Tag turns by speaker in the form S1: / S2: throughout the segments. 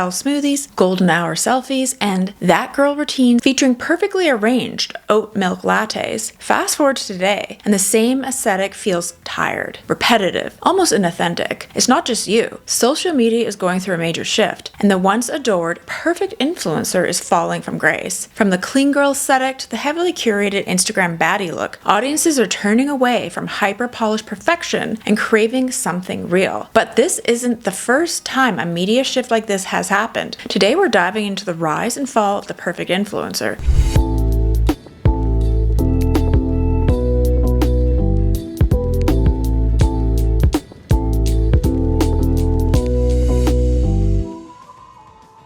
S1: smoothies, golden hour selfies, and that girl routine featuring perfectly arranged oat milk lattes. Fast forward to today, and the same aesthetic feels tired, repetitive, almost inauthentic. It's not just you. Social media is going through a major shift, and the once adored, perfect influencer is falling from grace. From the clean girl aesthetic to the heavily curated Instagram baddie look, audiences are turning away from hyper-polished perfection and craving something real. But this isn't the first time a media shift like this has happened. Today we're diving into the rise and fall of the perfect influencer.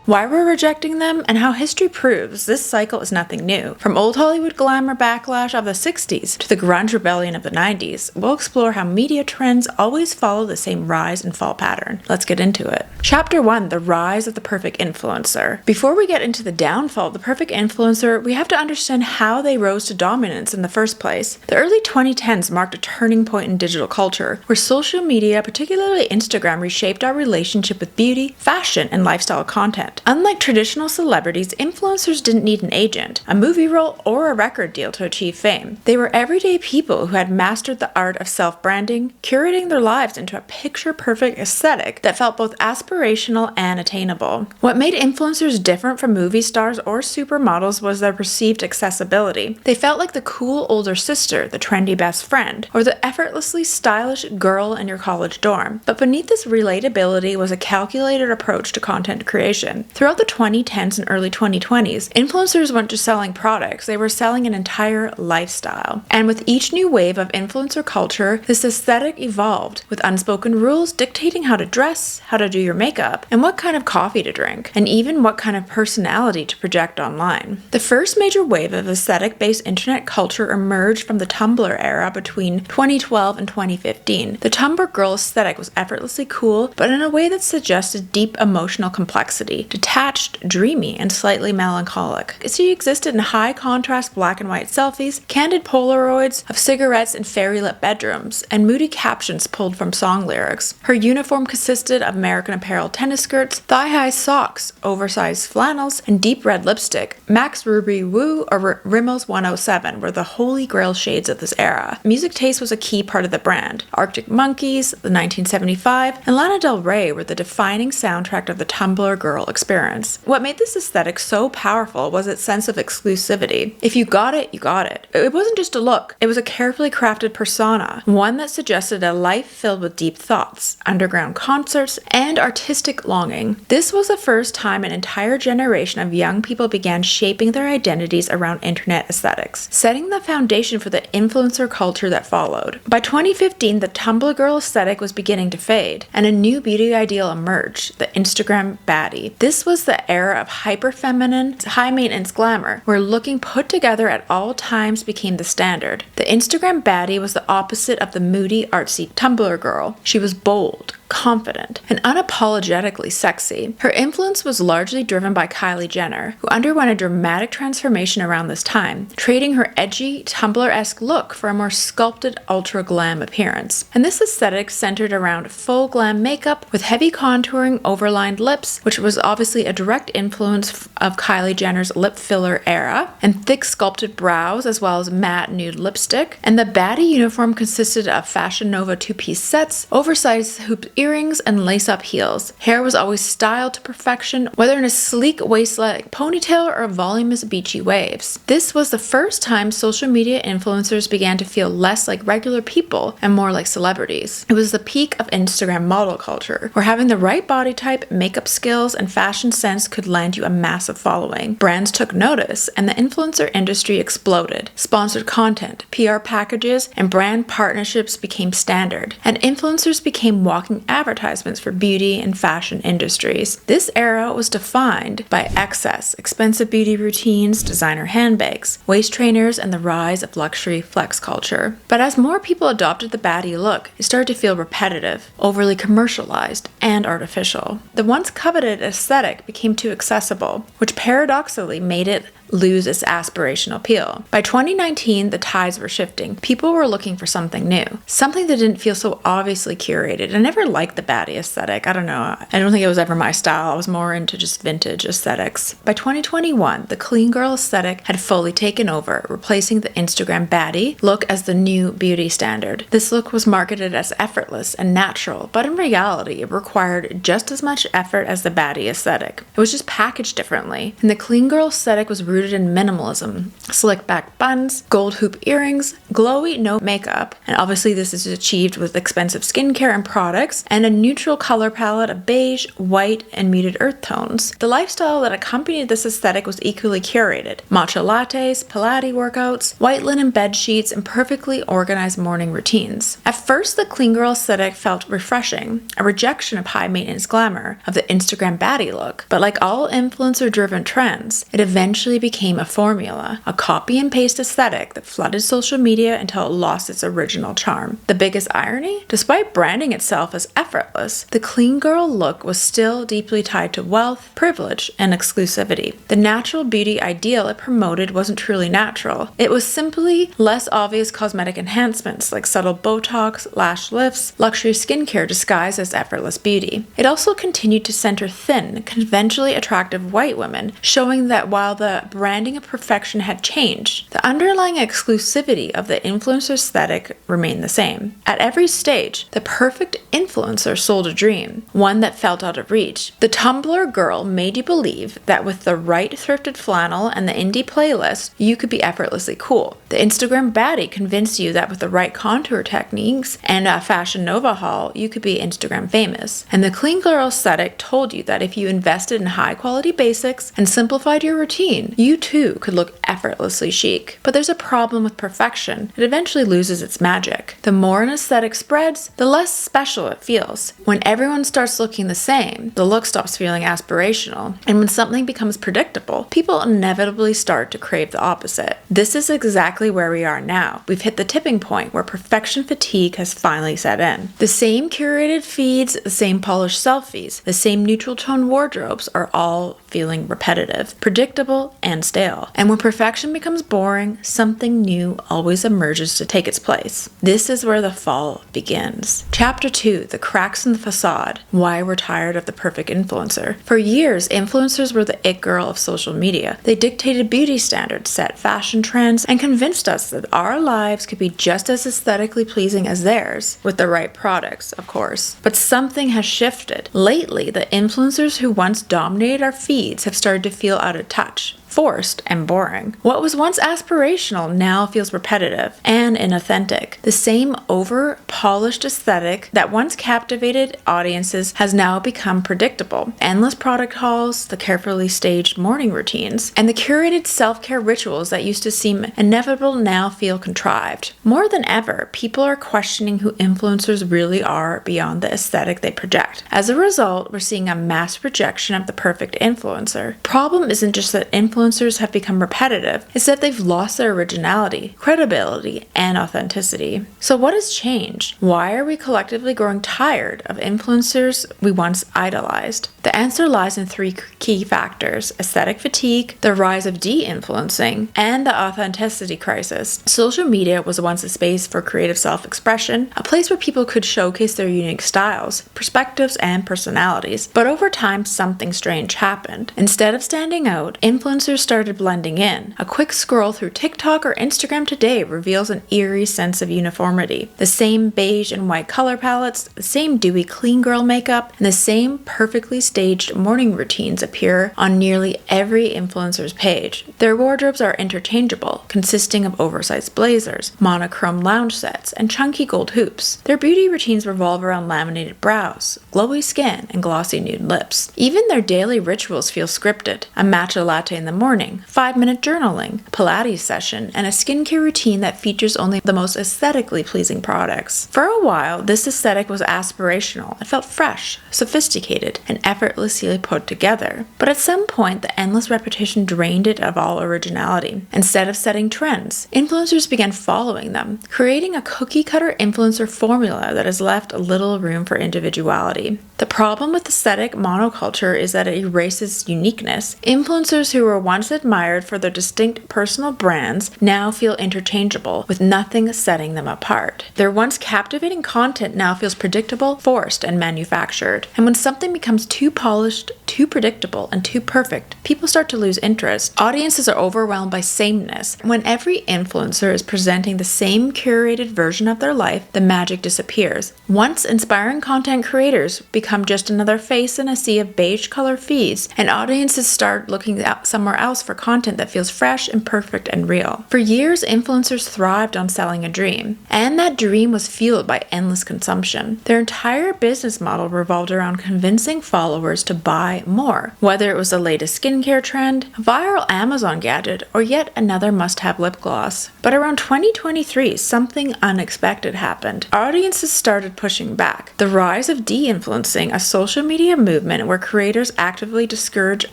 S1: Why we're rejecting them, and how history proves this cycle is nothing new. From old Hollywood glamour backlash of the 60s to the grunge rebellion of the 90s, we'll explore how media trends always follow the same rise and fall pattern. Let's get into it. Chapter 1, the rise of the perfect influencer. Before we get into the downfall of the perfect influencer, we have to understand how they rose to dominance in the first place. The early 2010s marked a turning point in digital culture, where social media, particularly Instagram, reshaped our relationship with beauty, fashion, and lifestyle content. Unlike traditional celebrities, influencers didn't need an agent, a movie role, or a record deal to achieve fame. They were everyday people who had mastered the art of self-branding, curating their lives into a picture-perfect aesthetic that felt both aspirational and attainable. What made influencers different from movie stars or supermodels was their perceived accessibility. They felt like the cool older sister, the trendy best friend, or the effortlessly stylish girl in your college dorm. But beneath this relatability was a calculated approach to content creation. Throughout the 2010s and early 2020s, influencers weren't just selling products, they were selling an entire lifestyle. And with each new wave of influencer culture, this aesthetic evolved, with unspoken rules dictating how to dress, how to do your makeup, and what kind of coffee to drink, and even what kind of personality to project online. The first major wave of aesthetic-based internet culture emerged from the Tumblr era between 2012 and 2015. The Tumblr girl aesthetic was effortlessly cool, but in a way that suggested deep emotional complexity. Detached, dreamy, and slightly melancholic. She existed in high-contrast black and white selfies, candid Polaroids of cigarettes in fairy-lit bedrooms, and moody captions pulled from song lyrics. Her uniform consisted of American Apparel tennis skirts, thigh-high socks, oversized flannels, and deep red lipstick. Max Ruby Woo or Rimmel's 107 were the holy grail shades of this era. Music taste was a key part of the brand. Arctic Monkeys, the 1975, and Lana Del Rey were the defining soundtrack of the Tumblr girl experience. What made this aesthetic so powerful was its sense of exclusivity. If you got it, you got it. It wasn't just a look, it was a carefully crafted persona, one that suggested a life filled with deep thoughts, underground concerts, and artistic longing. This was the first time an entire generation of young people began shaping their identities around internet aesthetics, setting the foundation for the influencer culture that followed. By 2015, the Tumblr girl aesthetic was beginning to fade, and a new beauty ideal emerged, the Instagram baddie. This was the era of hyper-feminine, high-maintenance glamour, where looking put together at all times became the standard. The Instagram baddie was the opposite of the moody, artsy Tumblr girl. She was bold, confident, and unapologetically sexy. Her influence was largely driven by Kylie Jenner, who underwent a dramatic transformation around this time, trading her edgy, Tumblr-esque look for a more sculpted, ultra-glam appearance. And this aesthetic centered around full glam makeup with heavy contouring, overlined lips, which was obviously a direct influence of Kylie Jenner's lip filler era, and thick sculpted brows as well as matte nude lipstick. And the baddie uniform consisted of Fashion Nova two-piece sets, oversized hoop earrings, and lace-up heels. Hair was always styled to perfection, whether in a sleek waist-like ponytail or voluminous beachy waves. This was the first time social media influencers began to feel less like regular people and more like celebrities. It was the peak of Instagram model culture, where having the right body type, makeup skills, and fashion sense could land you a massive following. Brands took notice, and the influencer industry exploded. Sponsored content, PR packages, and brand partnerships became standard, and influencers became walking advertisements for beauty and fashion industries. This era was defined by excess, expensive beauty routines, designer handbags, waist trainers, and the rise of luxury flex culture. But as more people adopted the baddie look, it started to feel repetitive, overly commercialized, and artificial. The once coveted aesthetic became too accessible, which paradoxically made it lose its aspirational appeal. By 2019, the tides were shifting. People were looking for something new, something that didn't feel so obviously curated. I never liked like the baddie aesthetic. I don't know. I don't think it was ever my style. I was more into just vintage aesthetics. By 2021, the clean girl aesthetic had fully taken over, replacing the Instagram baddie look as the new beauty standard. This look was marketed as effortless and natural, but in reality, it required just as much effort as the baddie aesthetic. It was just packaged differently. And the clean girl aesthetic was rooted in minimalism, slick back buns, gold hoop earrings, glowy no makeup, and obviously this is achieved with expensive skincare and products, and a neutral color palette of beige, white, and muted earth tones. The lifestyle that accompanied this aesthetic was equally curated. Matcha lattes, Pilates workouts, white linen bed sheets, and perfectly organized morning routines. At first, the clean girl aesthetic felt refreshing, a rejection of high maintenance glamour of the Instagram baddie look. But like all influencer-driven trends, it eventually became a formula, a copy and paste aesthetic that flooded social media until it lost its original charm. The biggest irony? Despite branding itself as effortless, the clean girl look was still deeply tied to wealth, privilege, and exclusivity. The natural beauty ideal it promoted wasn't truly natural. It was simply less obvious cosmetic enhancements like subtle Botox, lash lifts, luxury skincare disguised as effortless beauty. It also continued to center thin, conventionally attractive white women, showing that while the branding of perfection had changed, the underlying exclusivity of the influencer aesthetic remained the same. At every stage, the perfect influencer sold a dream, one that felt out of reach. The Tumblr girl made you believe that with the right thrifted flannel and the indie playlist, you could be effortlessly cool. The Instagram baddie convinced you that with the right contour techniques and a Fashion Nova haul, you could be Instagram famous. And the clean girl aesthetic told you that if you invested in high quality basics and simplified your routine, you too could look effortlessly chic. But there's a problem with perfection. It eventually loses its magic. The more an aesthetic spreads, the less special it feels. When everyone starts looking the same, the look stops feeling aspirational. And when something becomes predictable, people inevitably start to crave the opposite. This is exactly where we are now. We've hit the tipping point where perfection fatigue has finally set in. The same curated feeds, the same polished selfies, the same neutral tone wardrobes are all feeling repetitive, predictable, and stale. And when perfection becomes boring, something new always emerges to take its place. This is where the fall begins. Chapter 2, The Cracks in the Facade, Why We're Tired of the Perfect Influencer. For years, influencers were the it girl of social media. They dictated beauty standards, set fashion trends, and convinced us that our lives could be just as aesthetically pleasing as theirs, with the right products, of course. But something has shifted. Lately, the influencers who once dominated our feeds have started to feel out of touch, forced, and boring. What was once aspirational now feels repetitive and inauthentic. The same over-polished aesthetic that once captivated audiences has now become predictable. Endless product hauls, the carefully staged morning routines, and the curated self-care rituals that used to seem inevitable now feel contrived. More than ever, people are questioning who influencers really are beyond the aesthetic they project. As a result, we're seeing a mass rejection of the perfect influencer. Problem isn't just that influencers have become repetitive, it's that they've lost their originality, credibility, and authenticity. So what has changed? Why are we collectively growing tired of influencers we once idolized? The answer lies in three key factors: aesthetic fatigue, the rise of de-influencing, and the authenticity crisis. Social media was once a space for creative self-expression, a place where people could showcase their unique styles, perspectives, and personalities. But over time, something strange happened. Instead of standing out, influencers started blending in. A quick scroll through TikTok or Instagram today reveals an eerie sense of uniformity. The same beige and white color palettes, the same dewy clean girl makeup, and the same perfectly staged morning routines appear on nearly every influencer's page. Their wardrobes are interchangeable, consisting of oversized blazers, monochrome lounge sets, and chunky gold hoops. Their beauty routines revolve around laminated brows, glowy skin, and glossy nude lips. Even their daily rituals feel scripted. A matcha latte in the morning, 5-minute journaling, a Pilates session, and a skincare routine that features only the most aesthetically pleasing products. For a while, this aesthetic was aspirational. It felt fresh, sophisticated, and effortlessly put together. But at some point, the endless repetition drained it of all originality. Instead of setting trends, influencers began following them, creating a cookie-cutter influencer formula that has left little room for individuality. The problem with aesthetic monoculture is that it erases uniqueness. Influencers who were once once admired for their distinct personal brands now feel interchangeable, with nothing setting them apart. Their once captivating content now feels predictable, forced, and manufactured. And when something becomes too polished, too predictable, and too perfect, people start to lose interest. Audiences are overwhelmed by sameness. When every influencer is presenting the same curated version of their life, the magic disappears. Once inspiring content creators become just another face in a sea of beige color feeds, and audiences start looking out somewhere else for content that feels fresh, imperfect, and real. For years, influencers thrived on selling a dream, and that dream was fueled by endless consumption. Their entire business model revolved around convincing followers to buy more, whether it was the latest skincare trend, a viral Amazon gadget, or yet another must-have lip gloss. But around 2023, something unexpected happened. Audiences started pushing back. The rise of de-influencing, a social media movement where creators actively discourage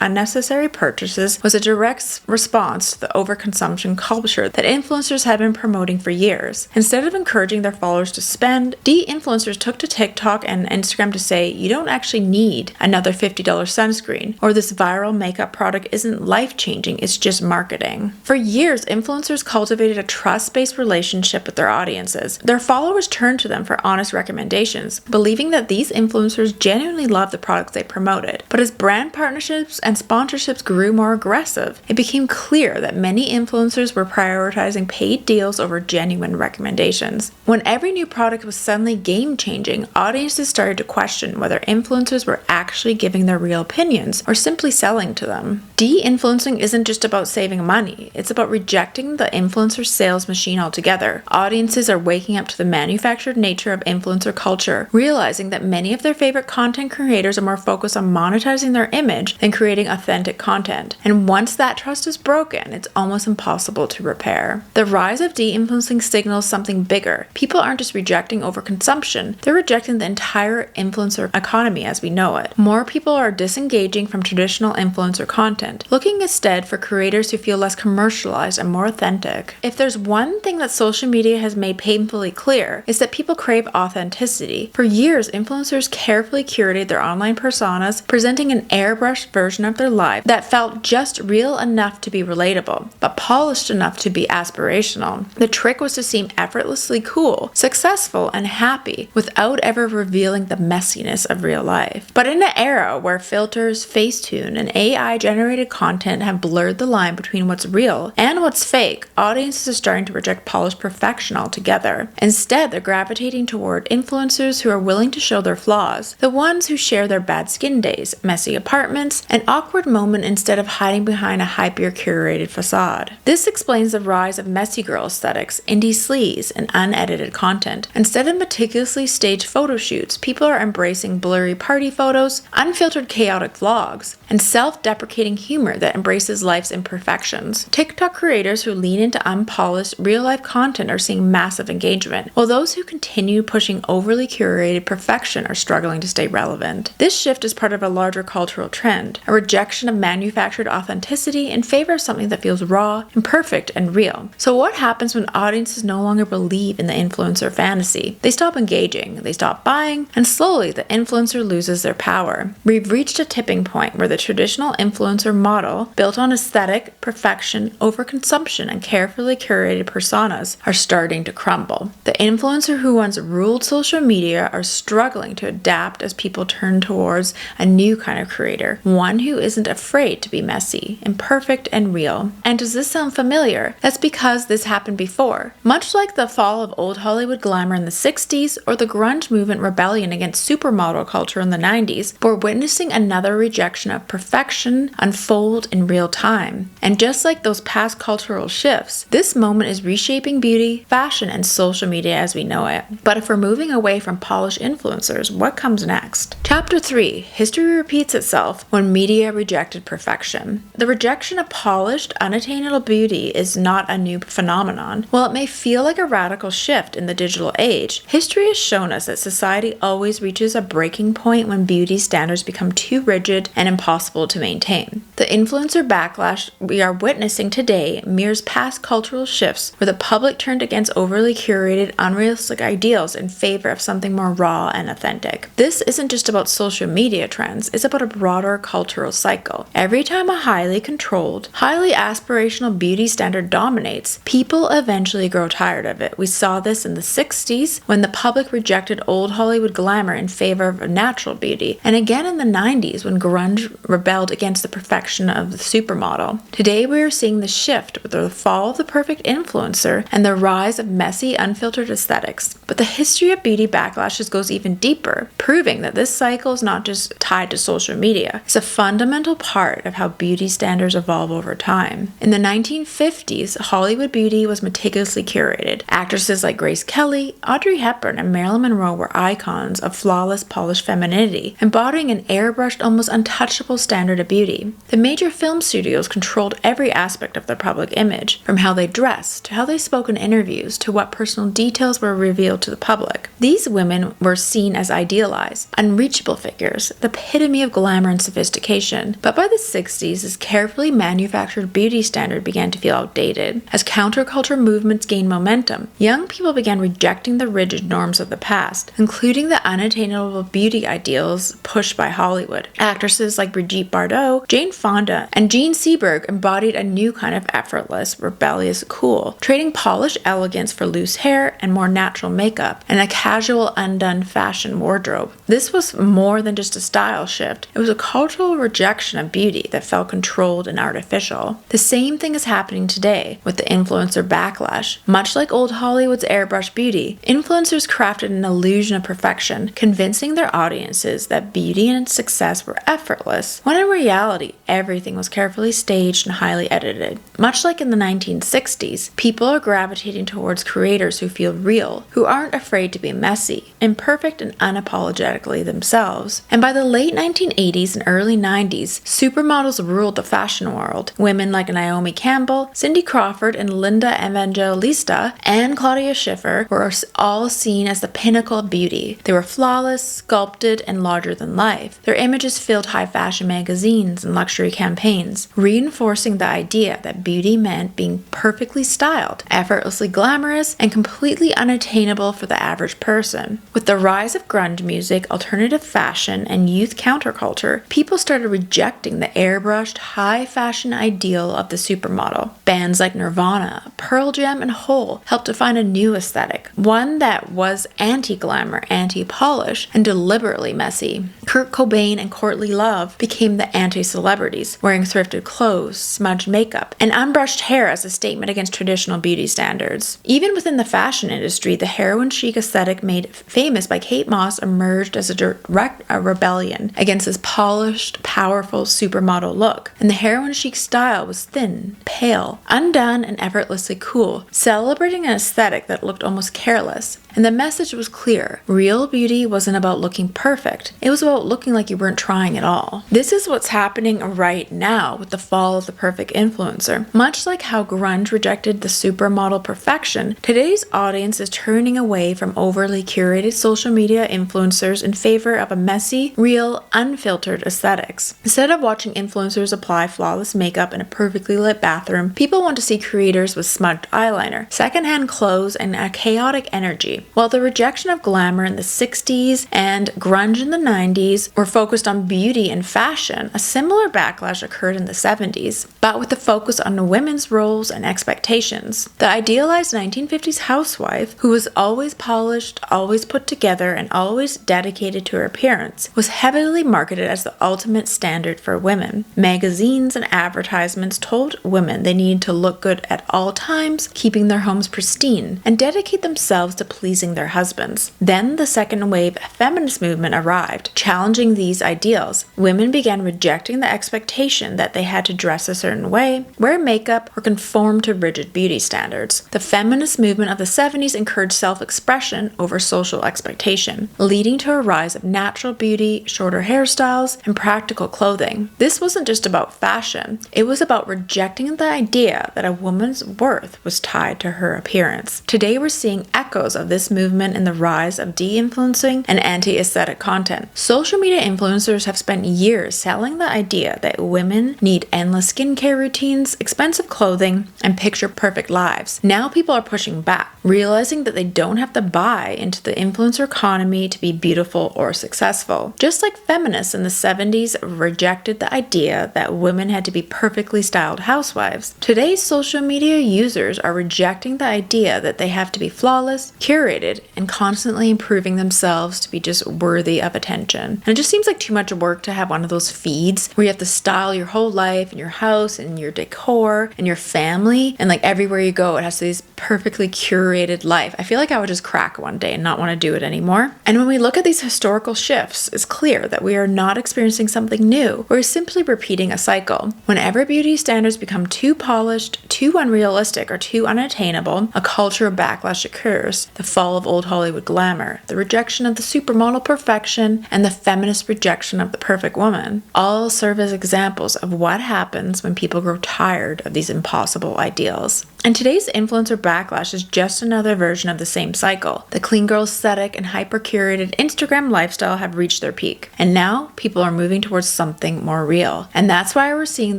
S1: unnecessary purchases, was a direct response to the overconsumption culture that influencers had been promoting for years. Instead of encouraging their followers to spend, de-influencers took to TikTok and Instagram to say, you don't actually need another $50 sunscreen, or this viral makeup product isn't life-changing, it's just marketing. For years, influencers cultivated a trust-based relationship with their audiences. Their followers turned to them for honest recommendations, believing that these influencers genuinely loved the products they promoted. But as brand partnerships and sponsorships grew more aggressive, it became clear that many influencers were prioritizing paid deals over genuine recommendations. When every new product was suddenly game-changing, audiences started to question whether influencers were actually giving their real opinions or simply selling to them. De-influencing isn't just about saving money, it's about rejecting the influencer sales machine altogether. Audiences are waking up to the manufactured nature of influencer culture, realizing that many of their favorite content creators are more focused on monetizing their image than creating authentic content. And once that trust is broken, it's almost impossible to repair. The rise of de-influencing signals something bigger. People aren't just rejecting overconsumption, they're rejecting the entire influencer economy as we know it. More people are disengaging from traditional influencer content, looking instead for creators who feel less commercialized and more authentic. If there's one thing that social media has made painfully clear, it's that people crave authenticity. For years, influencers carefully curated their online personas, presenting an airbrushed version of their life that felt just real enough to be relatable, but polished enough to be aspirational. The trick was to seem effortlessly cool, successful, and happy without ever revealing the messiness of real life. But in an era where filters, Facetune, and AI-generated content have blurred the line between what's real and what's fake, audiences are starting to reject polished perfection altogether. Instead, they're gravitating toward influencers who are willing to show their flaws, the ones who share their bad skin days, messy apartments, and awkward moments instead of hiding behind a hyper curated facade. This explains the rise of messy girl aesthetics, indie sleaze, and unedited content. Instead of meticulously staged photo shoots, people are embracing blurry party photos, unfiltered chaotic vlogs, and self-deprecating humor that embraces life's imperfections. TikTok creators who lean into unpolished, real-life content are seeing massive engagement, while those who continue pushing overly curated perfection are struggling to stay relevant. This shift is part of a larger cultural trend, a rejection of manufactured authenticity in favor of something that feels raw, imperfect, and real. So what happens when audiences no longer believe in the influencer fantasy? They stop engaging, they stop buying, and slowly the influencer loses their power. We've reached a tipping point where the traditional influencer model, built on aesthetic, perfection, overconsumption, and carefully curated personas, are starting to crumble. The influencer who once ruled social media are struggling to adapt as people turn towards a new kind of creator, one who isn't afraid to be messy, imperfect, and real. And does this sound familiar? That's because this happened before. Much like the fall of old Hollywood glamour in the 60s or the grunge movement rebellion against supermodel culture in the 90s, we're witnessing another rejection of perfection unfold in real time. And just like those past cultural shifts, this moment is reshaping beauty, fashion, and social media as we know it. But if we're moving away from polished influencers, what comes next? Chapter 3. History repeats itself when media rejected perfection. The rejection of polished, unattainable beauty is not a new phenomenon. While it may feel like a radical shift in the digital age, history has shown us that society always reaches a breaking point when beauty standards become too rigid and impossible to maintain. The influencer backlash we are witnessing today mirrors past cultural shifts where the public turned against overly curated, unrealistic ideals in favor of something more raw and authentic. This isn't just about social media trends, it's about a broader cultural cycle. Every time a highly controlled, highly aspirational beauty standard dominates, people eventually grow tired of it. We saw this in the 60s when the public rejected old Hollywood glamour in favor of natural beauty, and again in the 90s when grunge rebelled against the perfection of the supermodel. Today we are seeing the shift with the fall of the perfect influencer and the rise of messy, unfiltered aesthetics. But the history of beauty backlashes goes even deeper, proving that this cycle is not just tied to social media. It's a fundamental part of how beauty standards evolve over time. In the 1950s, Hollywood beauty was meticulously curated. Actresses like Grace Kelly, Audrey Hepburn, and Marilyn Monroe were icons of flawless, polished femininity, embodying an airbrushed, almost untouchable standard of beauty. The major film studios controlled every aspect of their public image, from how they dressed, to how they spoke in interviews, to what personal details were revealed to the public. These women were seen as idealized, unreachable figures, the epitome of glamour and sophistication. But by the 60s, this carefully manufactured beauty standard began to feel outdated. As counterculture movements gained momentum, young people began rejecting the rigid norms of the past, including the unattainable beauty ideals pushed by Hollywood. Actresses like Brigitte Bardot, Jane Fonda, and Jean Seberg embodied a new kind of effortless, rebellious cool, trading polished elegance for loose hair and more natural makeup, and a casual, undone fashion wardrobe. This was more than just a style shift. It was a cultural rejection of beauty that felt controlled and artificial. The same thing is happening today with the influencer backlash. Much like old Hollywood's airbrush beauty, influencers crafted an illusion of perfection, convincing their audiences that beauty and success were effortless, when in reality, everything was carefully staged and highly edited. Much like in the 1960s, people are gravitating towards creators who feel real, who aren't afraid to be messy, imperfect, and unapologetically themselves. And by the late 1980s and early 90s, supermodels ruled the fashion world. Women like Naomi Campbell, Cindy Crawford, and Linda Evangelista, and Claudia Schiffer were all seen as the pinnacle of beauty. They were flawless, sculpted, and larger than life. Their images filled high fashion magazines and luxury campaigns, reinforcing the idea that beauty meant being perfectly styled, effortlessly glamorous, and completely unattainable for the average person. With the rise of grunge music, alternative fashion, and youth counterculture, people started rejecting the airbrushed, high fashion ideal of the supermodel. Bands like Nirvana, Pearl Jam, and Hole helped define a new aesthetic, one that was anti-glamour, anti-polish, and deliberately messy. Kurt Cobain and Courtney Love became the anti-celebrities, wearing thrifted clothes, smudged makeup, and unbrushed hair as a statement against traditional beauty standards. Even within the fashion industry, the heroin chic aesthetic made famous by Kate Moss emerged as a direct rebellion against this polished, powerful supermodel look. And the heroin chic style was thin, pale, undone, and effortlessly cool, celebrating an aesthetic that looked almost careless. And the message was clear. Real beauty wasn't about looking perfect. It was about looking like you weren't trying at all. This is what's happening right now with the fall of the perfect influencer. Much like how grunge rejected the supermodel perfection, today's audience is turning away from overly curated social media influencers in favor of a messy, real, unfiltered aesthetics. Instead of watching influencers apply flawless makeup in a perfectly lit bathroom, people want to see creators with smudged eyeliner, secondhand clothes, and a chaotic energy. While the rejection of glamour in the 60s and grunge in the 90s were focused on beauty and fashion, a similar backlash occurred in the 70s, but with the focus on women's roles and expectations. The idealized 1950s housewife, who was always polished, always put together, and always dedicated to her appearance, was heavily marketed as the ultimate standard for women. Magazines and advertisements told women they needed to look good at all times, keeping their homes pristine, and dedicate themselves to pleasing their husbands. Then the second wave feminist movement arrived, challenging these ideals. Women began rejecting the expectation that they had to dress a certain way, wear makeup, or conform to rigid beauty standards. The feminist movement of the 70s encouraged self-expression over social expectation, leading to a rise of natural beauty, shorter hairstyles, and practical clothing. This wasn't just about fashion, it was about rejecting the idea that a woman's worth was tied to her appearance. Today we're seeing echoes of this movement in the rise of de-influencing and anti-aesthetic content. Social media influencers have spent years selling the idea that that women need endless skincare routines, expensive clothing, and picture-perfect lives. Now people are pushing back, realizing that they don't have to buy into the influencer economy to be beautiful or successful. Just like feminists in the 70s rejected the idea that women had to be perfectly styled housewives, today's social media users are rejecting the idea that they have to be flawless, curated, and constantly improving themselves to be just worthy of attention. And it just seems like too much work to have one of those feeds where you have to style your whole life and your house and your decor and your family, and like everywhere you go it has this perfectly curated life. I feel like I would just crack one day and not want to do it anymore. And when we look at these historical shifts, it's clear that we are not experiencing something new. We're simply repeating a cycle. Whenever beauty standards become too polished, too unrealistic, or too unattainable, a cultural backlash occurs. The fall of old Hollywood glamour, the rejection of the supermodel perfection, and the feminist rejection of the perfect woman all serve as examples of what happens when people grow tired of these impossible ideals. And today's influencer backlash is just another version of the same cycle. The clean girl aesthetic and hyper-curated Instagram lifestyle have reached their peak, and now people are moving towards something more real. And that's why we're seeing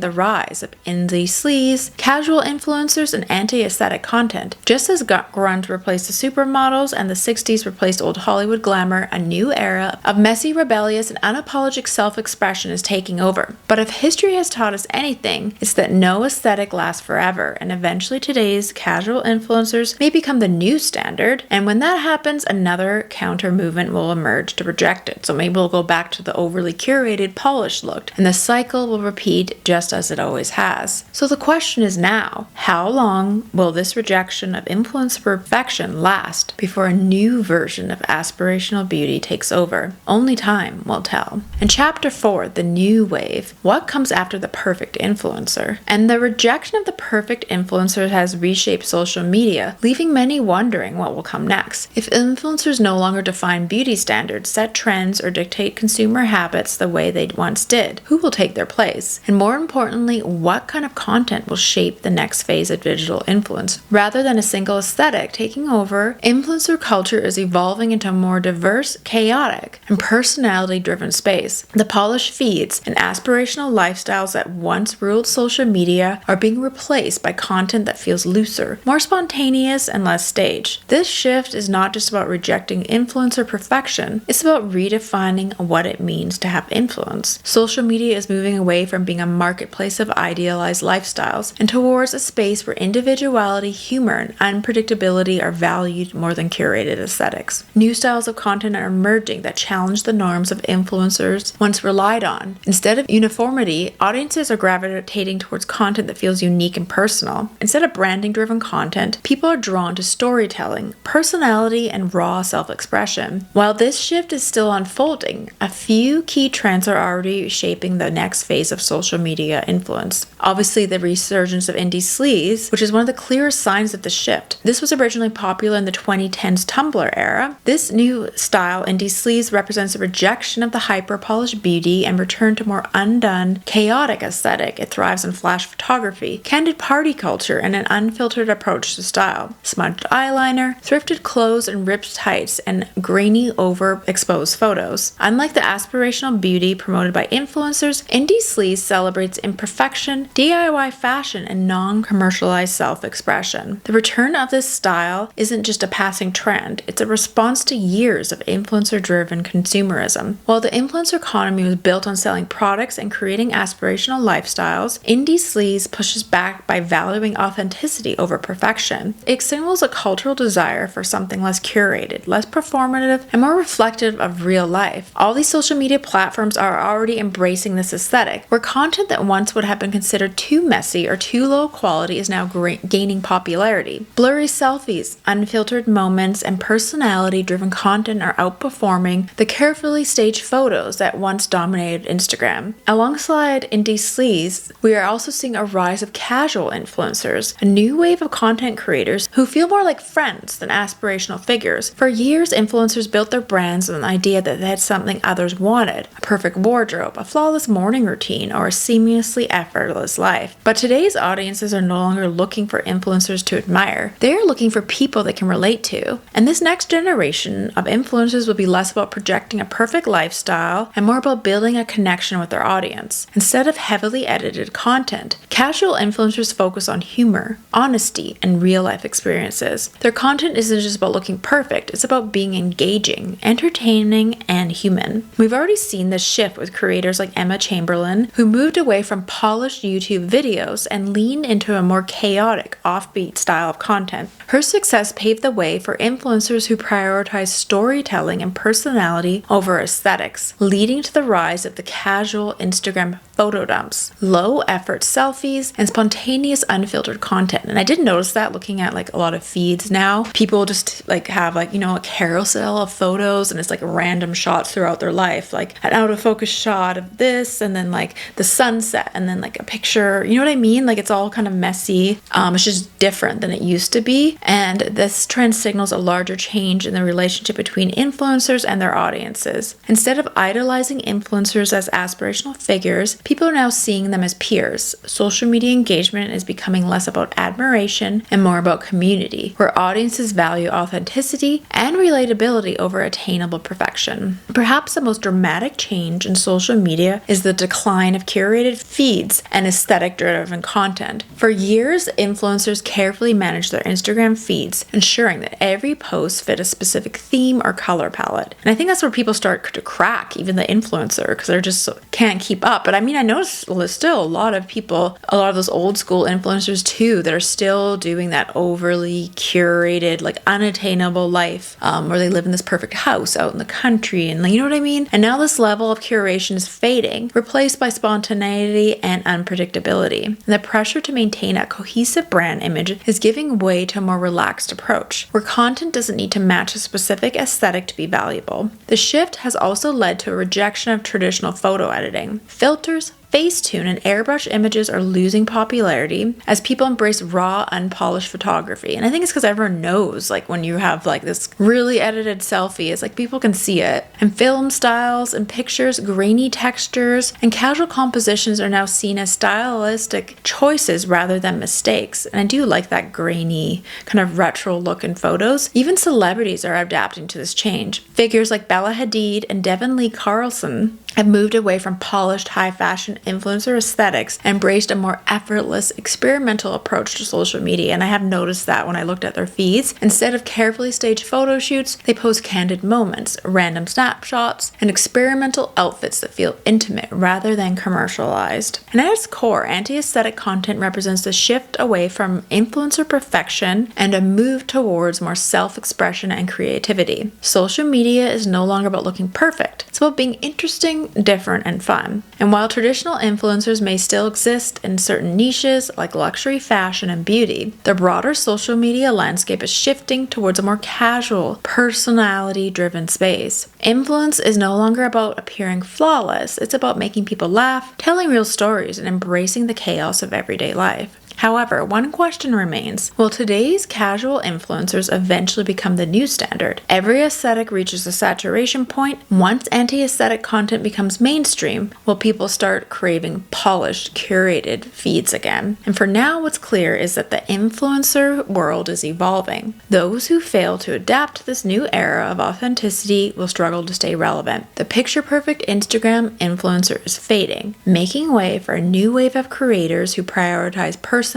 S1: the rise of indie sleaze, casual influencers, and anti-aesthetic content. Just as grunge replaced the supermodels and the 60s replaced old Hollywood glamour, a new era of messy, rebellious, and unapologetic self-expression is taking over. But if history has taught us anything, it's that no aesthetic lasts forever, and eventually today's casual influencers may become the new standard, and when that happens, another counter movement will emerge to reject it. So maybe we'll go back to the overly curated, polished look, and the cycle will repeat just as it always has. So the question is now, how long will this rejection of influencer perfection last before a new version of aspirational beauty takes over? Only time will tell. In Chapter 4, The New Wave, what comes after the perfect influencer? And the rejection of the perfect influencer has reshaped social media, leaving many wondering what will come next. If influencers no longer define beauty standards, set trends, or dictate consumer habits the way they once did, who will take their place? And more importantly, what kind of content will shape the next phase of digital influence? Rather than a single aesthetic taking over, influencer culture is evolving into a more diverse, chaotic, and personality-driven space. The polished feeds and aspirational lifestyles that once ruled social media are being replaced by content that feels looser, more spontaneous, and less staged. This shift is not just about rejecting influencer perfection, it's about redefining what it means to have influence. Social media is moving away from being a marketplace of idealized lifestyles and towards a space where individuality, humor, and unpredictability are valued more than curated aesthetics. New styles of content are emerging that challenge the norms of influencers once relied on. Instead of uniformity, audiences are gravitating towards content that feels unique and personal. Instead of branding-driven content, people are drawn to storytelling, personality, and raw self-expression. While this shift is still unfolding, a few key trends are already shaping the next phase of social media influence. Obviously, the resurgence of indie sleaze, which is one of the clearest signs of the shift. This was originally popular in the 2010s Tumblr era. This new style, indie sleaze, represents a rejection of the hyper-polished beauty and return to more undone, chaotic aesthetic. It thrives on flash photography, candid party culture, and an unfiltered approach to style. Smudged eyeliner, thrifted clothes and ripped tights, and grainy overexposed photos. Unlike the aspirational beauty promoted by influencers, indie sleaze celebrates imperfection, DIY fashion, and non-commercialized self-expression. The return of this style isn't just a passing trend, it's a response to years of influencer-driven consumerism. While the influencer economy was built on selling products and creating aspirational lifestyles, indie sleaze pushes back by valuing authenticity over perfection. It signals a cultural desire for something less curated, less performative, and more reflective of real life. All these social media platforms are already embracing this aesthetic, where content that once would have been considered too messy or too low quality is now gaining popularity. Blurry selfies, unfiltered moments, and personality-driven content are outperforming the carefully staged photos that once dominated Instagram. Alongside indie sleaze, we are also seeing a rise of casual influencers, a new wave of content creators who feel more like friends than aspirational figures. For years, influencers built their brands on the idea that they had something others wanted: a perfect wardrobe, a flawless morning routine, or a seamlessly effortless life. But today's audiences are no longer looking for influencers to admire. They're looking for people they can relate to. And this next generation of influencers will be less about projecting a perfect lifestyle and more about building a connection with their audience. Instead of heavily edited content, casual influencers focus on humor, honesty, and real-life experiences. Their content isn't just about looking perfect, it's about being engaging, entertaining, and human. We've already seen this shift with creators like Emma Chamberlain, who moved away from polished YouTube videos and leaned into a more chaotic, offbeat style of content. Her success paved the way for influencers who prioritize storytelling and personality over aesthetics, leading to the rise of the casual Instagram photo dumps, low-effort selfies, and spontaneous unfiltered content. And I did notice that looking at a lot of feeds now. People just have a carousel of photos, and it's random shots throughout their life, an out of focus shot of this, and then the sunset, and then a picture, you know what I mean? It's all kind of messy. It's just different than it used to be. And this trend signals a larger change in the relationship between influencers and their audiences. Instead of idolizing influencers as aspirational figures, people are now seeing them as peers. Social media engagement is becoming less about admiration and more about community, where audiences value authenticity and relatability over attainable perfection. Perhaps the most dramatic change in social media is the decline of curated feeds and aesthetic-driven content. For years, influencers carefully managed their Instagram feeds, ensuring that every post fit a specific theme or color palette. And I think that's where people start to crack, even the influencer, because they just can't keep up. But I noticed there's still a lot of people, a lot of those old school influencers too, that are still doing that overly curated, unattainable life, where they live in this perfect house out in the country, and you know what I mean? And now this level of curation is fading, replaced by spontaneity and unpredictability. And the pressure to maintain a cohesive brand image is giving way to a more relaxed approach, where content doesn't need to match a specific aesthetic to be valuable. The shift has also led to a rejection of traditional photo editing. Filters, Facetune, and airbrush images are losing popularity as people embrace raw, unpolished photography. And I think it's because everyone knows, when you have this really edited selfie, it's people can see it. And film styles and pictures, grainy textures, and casual compositions are now seen as stylistic choices rather than mistakes. And I do like that grainy, kind of retro look in photos. Even celebrities are adapting to this change. Figures like Bella Hadid and Devin Lee Carlson have moved away from polished, high-fashion influencer aesthetics and embraced a more effortless, experimental approach to social media. And I have noticed that when I looked at their feeds. Instead of carefully staged photo shoots, they post candid moments, random snapshots, and experimental outfits that feel intimate rather than commercialized. And at its core, anti-aesthetic content represents the shift away from influencer perfection and a move towards more self-expression and creativity. Social media is no longer about looking perfect. It's about being interesting, different, and fun. And while traditional influencers may still exist in certain niches like luxury, fashion, and beauty, the broader social media landscape is shifting towards a more casual, personality-driven space. Influence is no longer about appearing flawless, it's about making people laugh, telling real stories, and embracing the chaos of everyday life. However, one question remains: will today's casual influencers eventually become the new standard? Every aesthetic reaches a saturation point. Once anti-aesthetic content becomes mainstream, will people start craving polished, curated feeds again? And for now, what's clear is that the influencer world is evolving. Those who fail to adapt to this new era of authenticity will struggle to stay relevant. The picture-perfect Instagram influencer is fading, making way for a new wave of creators who prioritize personality,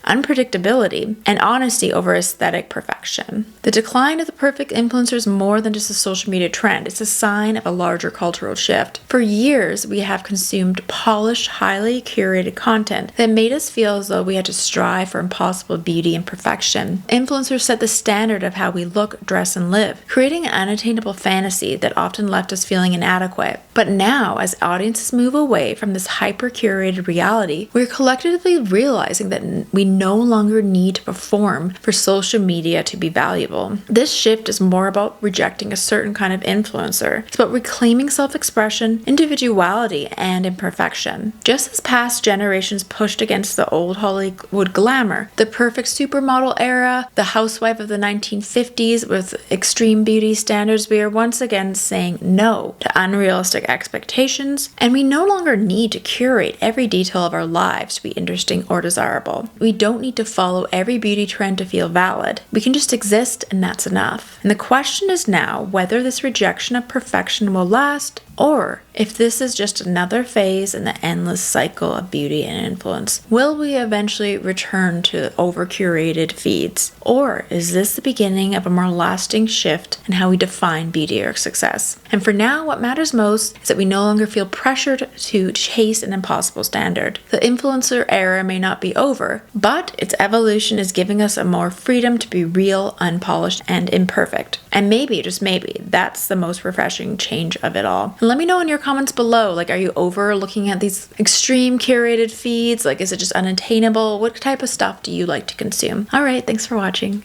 S1: unpredictability, and honesty over aesthetic perfection. The decline of the perfect influencer is more than just a social media trend, it's a sign of a larger cultural shift. For years, we have consumed polished, highly curated content that made us feel as though we had to strive for impossible beauty and perfection. Influencers set the standard of how we look, dress, and live, creating an unattainable fantasy that often left us feeling inadequate. But now, as audiences move away from this hyper-curated reality, we're collectively realizing realizing that we no longer need to perform for social media to be valuable. This shift is more about rejecting a certain kind of influencer. It's about reclaiming self-expression, individuality, and imperfection. Just as past generations pushed against the old Hollywood glamour, the perfect supermodel era, the housewife of the 1950s with extreme beauty standards, we are once again saying no to unrealistic expectations, and we no longer need to curate every detail of our lives to be interesting or desirable. We don't need to follow every beauty trend to feel valid. We can just exist, and that's enough. And the question is now whether this rejection of perfection will last, or if this is just another phase in the endless cycle of beauty and influence. Will we eventually return to over-curated feeds? Or is this the beginning of a more lasting shift in how we define beauty or success? And for now, what matters most is that we no longer feel pressured to chase an impossible standard. The influencer era may not be over, but its evolution is giving us a more freedom to be real, unpolished, and imperfect. And maybe, just maybe, that's the most refreshing change of it all. And let me know in your comments below, like, are you over looking at these extreme curated feeds? Like, is it just unattainable? What type of stuff do you like to consume? All right, thanks for watching.